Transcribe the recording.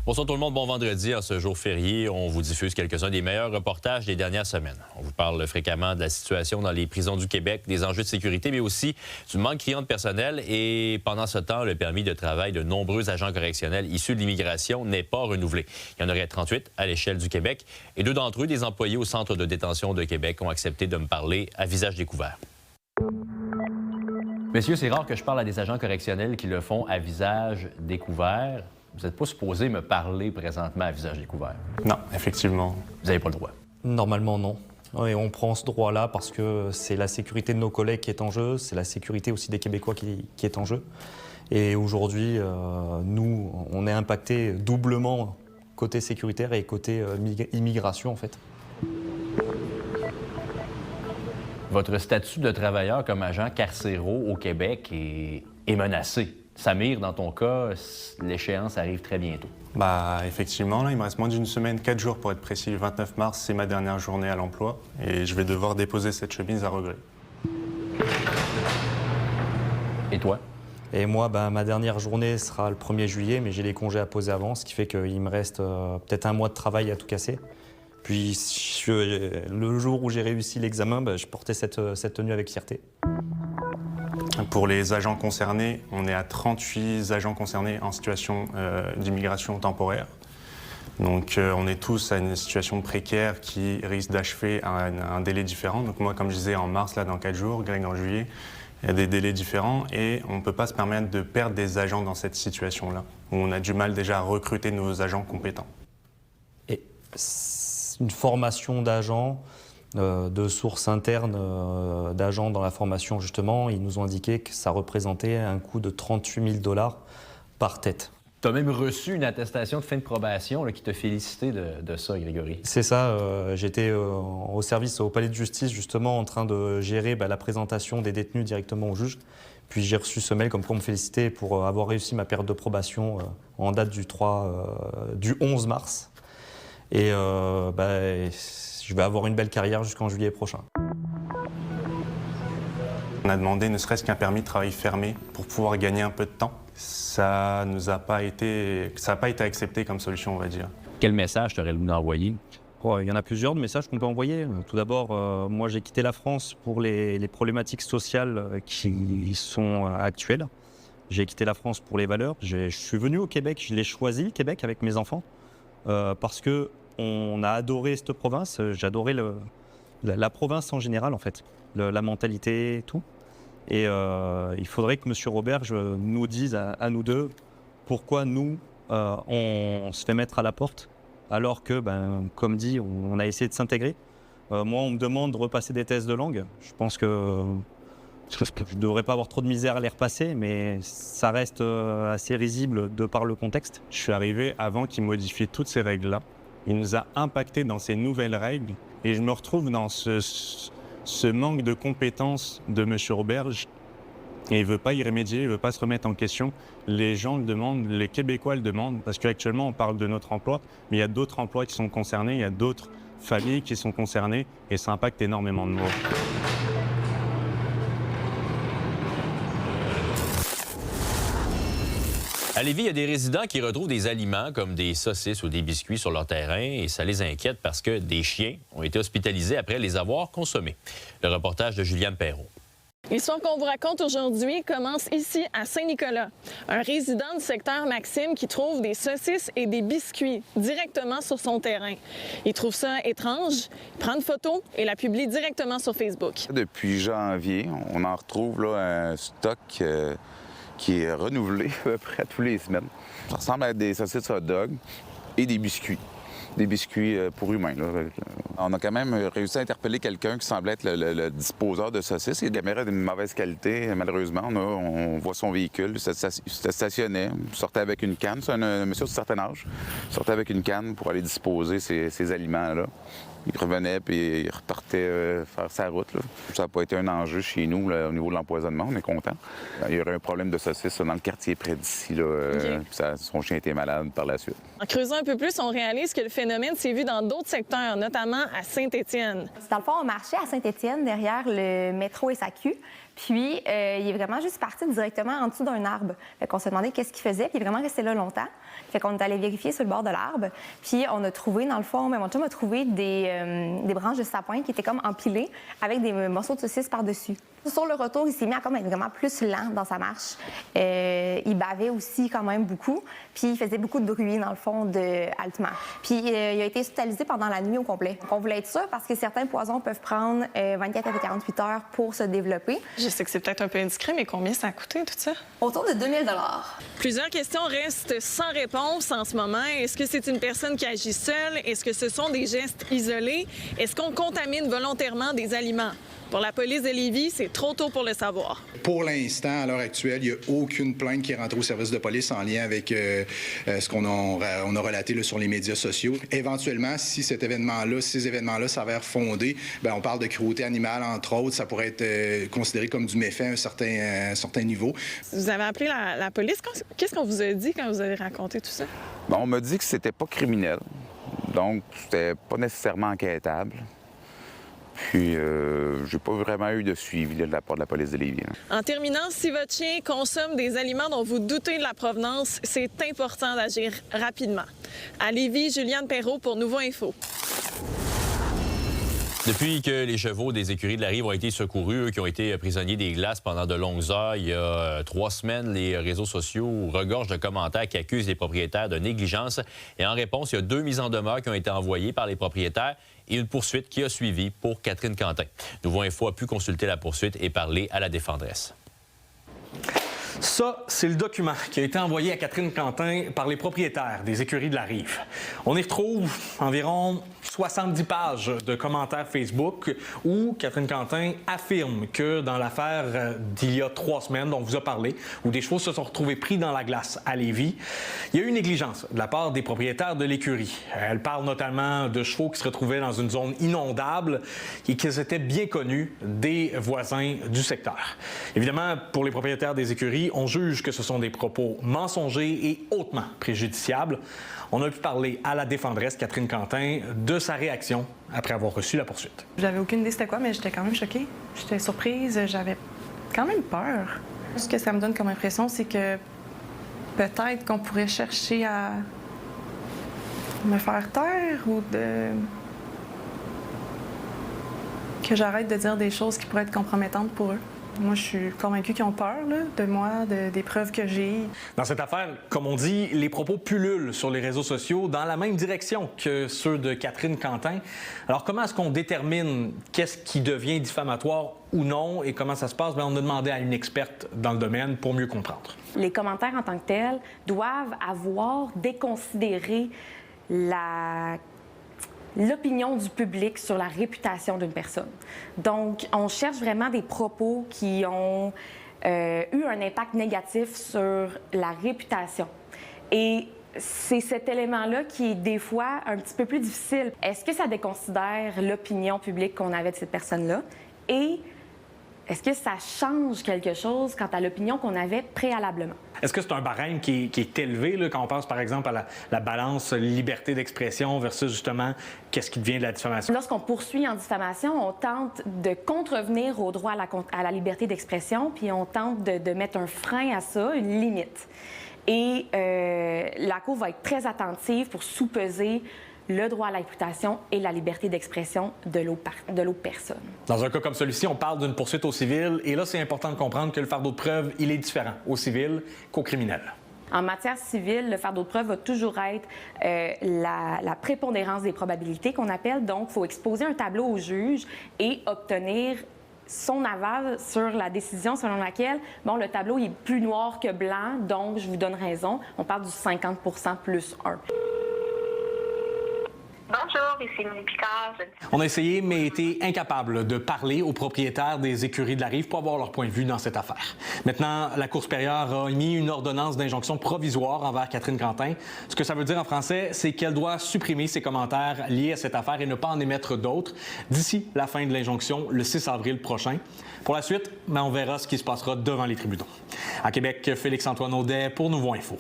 Bonsoir tout le monde, bon vendredi. En ce jour férié, on vous diffuse quelques-uns des meilleurs reportages des dernières semaines. On vous parle fréquemment de la situation dans les prisons du Québec, des enjeux de sécurité, mais aussi du manque criant de personnel. Et pendant ce temps, le permis de travail de nombreux agents correctionnels issus de l'immigration n'est pas renouvelé. Il y en aurait 38 à l'échelle du Québec. Et 2 d'entre eux, des employés au Centre de détention de Québec, ont accepté de me parler à visage découvert. Messieurs, c'est rare que je parle à des agents correctionnels qui le font à visage découvert. Vous n'êtes pas supposé me parler présentement à visage découvert. Non, effectivement. Vous n'avez pas le droit. Normalement, non. Et on prend ce droit-là parce que c'est la sécurité de nos collègues qui est en jeu, c'est la sécurité aussi des Québécois qui est en jeu. Et aujourd'hui, nous, on est impacté doublement côté sécuritaire et côté immigration, en fait. Votre statut de travailleur comme agent carcéraux au Québec est menacé. Samir, dans ton cas, l'échéance arrive très bientôt. Effectivement, là, il me reste moins d'une semaine, 4 jours pour être précis. Le 29 mars, c'est ma dernière journée à l'emploi et je vais devoir déposer cette chemise à regret. Et toi? Et moi, ma dernière journée sera le 1er juillet, mais j'ai les congés à poser avant, ce qui fait qu'il me reste peut-être un mois de travail à tout casser. Puis le jour où j'ai réussi l'examen, je portais cette tenue avec fierté. Pour les agents concernés, on est à 38 agents concernés en situation d'immigration temporaire. Donc on est tous à une situation précaire qui risque d'achever un délai différent. Donc moi, comme je disais, en mars, là, dans 4 jours, Greg en juillet, il y a des délais différents et on ne peut pas se permettre de perdre des agents dans cette situation-là, où on a du mal déjà à recruter nos agents compétents. Et une formation d'agents, de sources internes d'agents dans la formation, justement, ils nous ont indiqué que ça représentait un coût de 38 000 $ par tête. Tu as même reçu une attestation de fin de probation là, qui te félicitait de ça, Grégory. C'est ça. J'étais au service au palais de justice, justement, en train de gérer la présentation des détenus directement au juge. Puis j'ai reçu ce mail comme quoi on me félicitait pour avoir réussi ma période de probation en date du 11 mars. Et je vais avoir une belle carrière jusqu'en juillet prochain. On a demandé ne serait-ce qu'un permis de travail fermé pour pouvoir gagner un peu de temps. Ça n'a pas été accepté comme solution, on va dire. Quel message t'aurais le goût d'envoyer? Il y en a plusieurs de messages qu'on peut envoyer. Tout d'abord, moi j'ai quitté la France pour les problématiques sociales qui sont actuelles. J'ai quitté la France pour les valeurs. Je suis venu au Québec, je l'ai choisi le Québec avec mes enfants parce que on a adoré cette province. J'adorais la province en général, en fait, la mentalité, tout. Et il faudrait que M. Roberge nous dise à nous deux pourquoi nous, on se fait mettre à la porte alors que, comme dit, on a essayé de s'intégrer. Moi, on me demande de repasser des tests de langue. Je pense que je ne devrais pas avoir trop de misère à les repasser, mais ça reste assez risible de par le contexte. Je suis arrivé avant qu'il modifie toutes ces règles-là. Il nous a impacté dans ces nouvelles règles et je me retrouve dans ce manque de compétences de M. Roberge. Et il ne veut pas y remédier, il ne veut pas se remettre en question. Les gens le demandent, les Québécois le demandent, parce qu'actuellement on parle de notre emploi, mais il y a d'autres emplois qui sont concernés, il y a d'autres familles qui sont concernées et ça impacte énormément de monde. À Lévis, il y a des résidents qui retrouvent des aliments comme des saucisses ou des biscuits sur leur terrain et ça les inquiète parce que des chiens ont été hospitalisés après les avoir consommés. Le reportage de Juliane Perrault. L'histoire qu'on vous raconte aujourd'hui commence ici à Saint-Nicolas. Un résident du secteur Maxime qui trouve des saucisses et des biscuits directement sur son terrain. Il trouve ça étrange, il prend une photo et la publie directement sur Facebook. Depuis janvier, on en retrouve là, un stock qui est renouvelé à peu près tous les semaines. Ça ressemble à des saucisses hot dog et des biscuits. Des biscuits pour humains. Là. On a quand même réussi à interpeller quelqu'un qui semblait être le disposeur de saucisses. Il caméra d'une mauvaise qualité, malheureusement. On voit son véhicule, il se stationnait, sortait avec une canne. C'est un monsieur de certain âge. Il sortait avec une canne pour aller disposer ces aliments-là. Il revenait puis il repartait faire sa route. Là. Ça n'a pas été un enjeu chez nous là, au niveau de l'empoisonnement, on est content. Il y aurait un problème de saucisse dans le quartier près d'ici. Okay. Son chien était malade par la suite. En creusant un peu plus, on réalise que le phénomène s'est vu dans d'autres secteurs, notamment à Saint-Étienne. Dans le fond, on marchait à Saint-Étienne derrière le métro SAQ. Puis, il est vraiment juste parti directement en dessous d'un arbre. Fait qu'on se demandait qu'est-ce qu'il faisait, puis il est vraiment resté là longtemps. Fait qu'on est allé vérifier sur le bord de l'arbre. Puis, on a trouvé, dans le fond, mon chum a trouvé des branches de sapin qui étaient comme empilées avec des morceaux de saucisse par-dessus. Sur le retour, il s'est mis à comme être vraiment plus lent dans sa marche. Il bavait aussi quand même beaucoup. Puis, il faisait beaucoup de bruit, dans le fond, de haltement. Puis, il a été hospitalisé pendant la nuit au complet. Donc, on voulait être sûr parce que certains poisons peuvent prendre 24 à 48 heures pour se développer. Je sais que c'est peut-être un peu indiscret, mais combien ça a coûté, tout ça? Autour de 2000 $. Plusieurs questions restent sans réponse en ce moment. Est-ce que c'est une personne qui agit seule? Est-ce que ce sont des gestes isolés? Est-ce qu'on contamine volontairement des aliments? Pour la police de Lévis, c'est trop tôt pour le savoir. Pour l'instant, à l'heure actuelle, il n'y a aucune plainte qui est rentrée au service de police en lien avec ce qu'on a relaté là, sur les médias sociaux. Éventuellement, si ces événements-là s'avèrent fondés, bien, on parle de cruauté animale, entre autres. Ça pourrait être considéré comme du méfait à un certain niveau. Vous avez appelé la police. Qu'est-ce qu'on vous a dit quand vous avez raconté tout ça? Bon, on m'a dit que c'était pas criminel, donc c'était pas nécessairement enquêtable. Puis, j'ai pas vraiment eu de suivi de la part de la police de Lévis. En terminant, si votre chien consomme des aliments dont vous doutez de la provenance, c'est important d'agir rapidement. À Lévis, Juliane Perrault pour Nouveau Info. Depuis que les chevaux des écuries de la Rive ont été secourus, eux qui ont été prisonniers des glaces pendant de longues heures, il y a 3 semaines, les réseaux sociaux regorgent de commentaires qui accusent les propriétaires de négligence. Et en réponse, il y a 2 mises en demeure qui ont été envoyées par les propriétaires et une poursuite qui a suivi pour Catherine Quentin. Nouveau Info a pu consulter la poursuite et parler à la défendresse. Ça, c'est le document qui a été envoyé à Catherine Quentin par les propriétaires des écuries de la Rive. On y retrouve environ 70 pages de commentaires Facebook où Catherine Quentin affirme que dans l'affaire d'il y a 3 semaines dont on vous a parlé, où des chevaux se sont retrouvés pris dans la glace à Lévis, il y a eu une négligence de la part des propriétaires de l'écurie. Elle parle notamment de chevaux qui se retrouvaient dans une zone inondable et qu'ils étaient bien connus des voisins du secteur. Évidemment, pour les propriétaires des écuries, on juge que ce sont des propos mensongers et hautement préjudiciables. On a pu parler à la défendresse, Catherine Quentin, de sa réaction après avoir reçu la poursuite. J'avais aucune idée c'était quoi, mais j'étais quand même choquée. J'étais surprise, j'avais quand même peur. Ce que ça me donne comme impression, c'est que peut-être qu'on pourrait chercher à me faire taire ou que j'arrête de dire des choses qui pourraient être compromettantes pour eux. Moi, je suis convaincue qu'ils ont peur là, de moi, des preuves que j'ai. Dans cette affaire, comme on dit, les propos pullulent sur les réseaux sociaux dans la même direction que ceux de Catherine Quentin. Alors, comment est-ce qu'on détermine qu'est-ce qui devient diffamatoire ou non et comment ça se passe? Bien, on a demandé à une experte dans le domaine pour mieux comprendre. Les commentaires en tant que tels doivent avoir déconsidéré l'opinion du public sur la réputation d'une personne. Donc, on cherche vraiment des propos qui ont eu un impact négatif sur la réputation. Et c'est cet élément-là qui est des fois un petit peu plus difficile. Est-ce que ça déconsidère l'opinion publique qu'on avait de cette personne-là? Et est-ce que ça change quelque chose quant à l'opinion qu'on avait préalablement? Est-ce que c'est un barème qui est élevé là, quand on pense, par exemple, à la balance liberté d'expression versus, justement, qu'est-ce qui devient de la diffamation? Lorsqu'on poursuit en diffamation, on tente de contrevenir au droit à la liberté d'expression, puis on tente de mettre un frein à ça, une limite. Et la Cour va être très attentive pour sous-peser le droit à la réputation et la liberté d'expression de l'autre personne. Dans un cas comme celui-ci, on parle d'une poursuite au civil, et là, c'est important de comprendre que le fardeau de preuve, il est différent au civil qu'au criminel. En matière civile, le fardeau de preuve va toujours être la prépondérance des probabilités qu'on appelle. Donc, il faut exposer un tableau au juge et obtenir son aval sur la décision selon laquelle, bon, le tableau il est plus noir que blanc, donc je vous donne raison. On parle du 50 plus 1. Bonjour, ici Émilie Picard. On a essayé, mais été incapable de parler aux propriétaires des écuries de la Rive pour avoir leur point de vue dans cette affaire. Maintenant, la Cour supérieure a émis une ordonnance d'injonction provisoire envers Catherine Quentin. Ce que ça veut dire en français, c'est qu'elle doit supprimer ses commentaires liés à cette affaire et ne pas en émettre d'autres d'ici la fin de l'injonction, le 6 avril prochain. Pour la suite, on verra ce qui se passera devant les tribunaux. À Québec, Félix-Antoine Audet pour Nouveau Info.